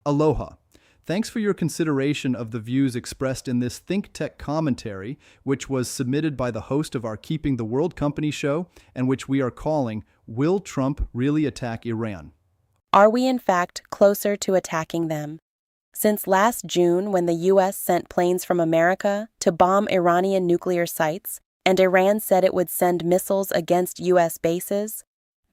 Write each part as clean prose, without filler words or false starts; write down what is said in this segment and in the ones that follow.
Aloha. Thanks for your consideration of the views expressed in this ThinkTech commentary, which was submitted by the host of our Keeping the World Company show, and which we are calling, Will Trump Really Attack Iran? Are we in fact closer to attacking them? Since last June, when the U.S. sent planes from America to bomb Iranian nuclear sites, and Iran said it would send missiles against U.S. bases,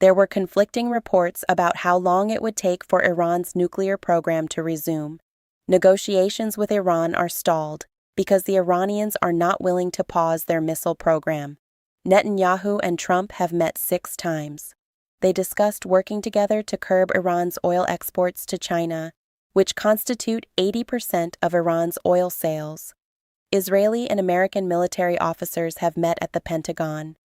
there were conflicting reports about how long it would take for Iran's nuclear program to resume. Negotiations with Iran are stalled because the Iranians are not willing to pause their missile program. Netanyahu and Trump have met 6 times. They discussed working together to curb Iran's oil exports to China, which constitute 80% of Iran's oil sales. Israeli and American military officers have met at the Pentagon.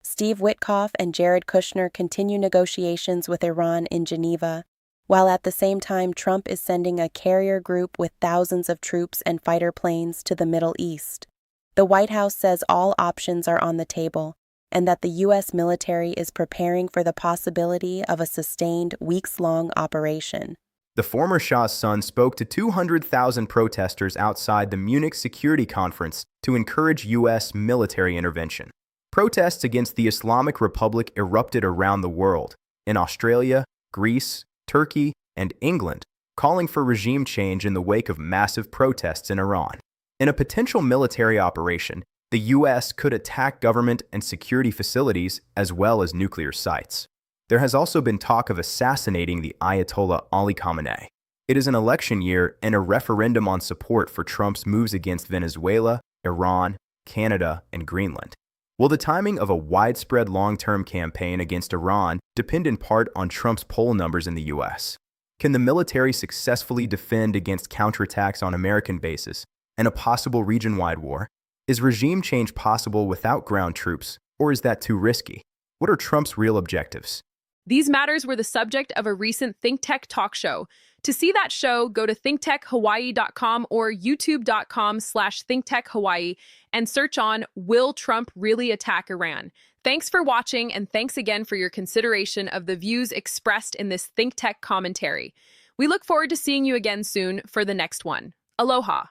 Steve Witkoff and Jared Kushner continue negotiations with Iran in Geneva, while at the same time Trump is sending a carrier group with thousands of troops and fighter planes to the Middle East. The White House says all options are on the table, and that the U.S. military is preparing for the possibility of a sustained, weeks-long operation. The former Shah's son spoke to 200,000 protesters outside the Munich Security Conference to encourage U.S. military intervention. Protests against the Islamic Republic erupted around the world, in Australia, Greece, Turkey, and England, calling for regime change in the wake of massive protests in Iran. In a potential military operation, the U.S. could attack government and security facilities as well as nuclear sites. There has also been talk of assassinating the Ayatollah Ali Khamenei. It is an election year and a referendum on support for Trump's moves against Venezuela, Iran, Canada, and Greenland. Will the timing of a widespread long-term campaign against Iran depend in part on Trump's poll numbers in the U.S.? Can the military successfully defend against counterattacks on American bases and a possible region-wide war? Is regime change possible without ground troops, or is that too risky? What are Trump's real objectives? These matters were the subject of a recent ThinkTech talk show. To see that show, go to thinktechhawaii.com or youtube.com/thinktechhawaii and search on Will Trump Really Attack Iran? Thanks for watching, and thanks again for your consideration of the views expressed in this ThinkTech commentary. We look forward to seeing you again soon for the next one. Aloha.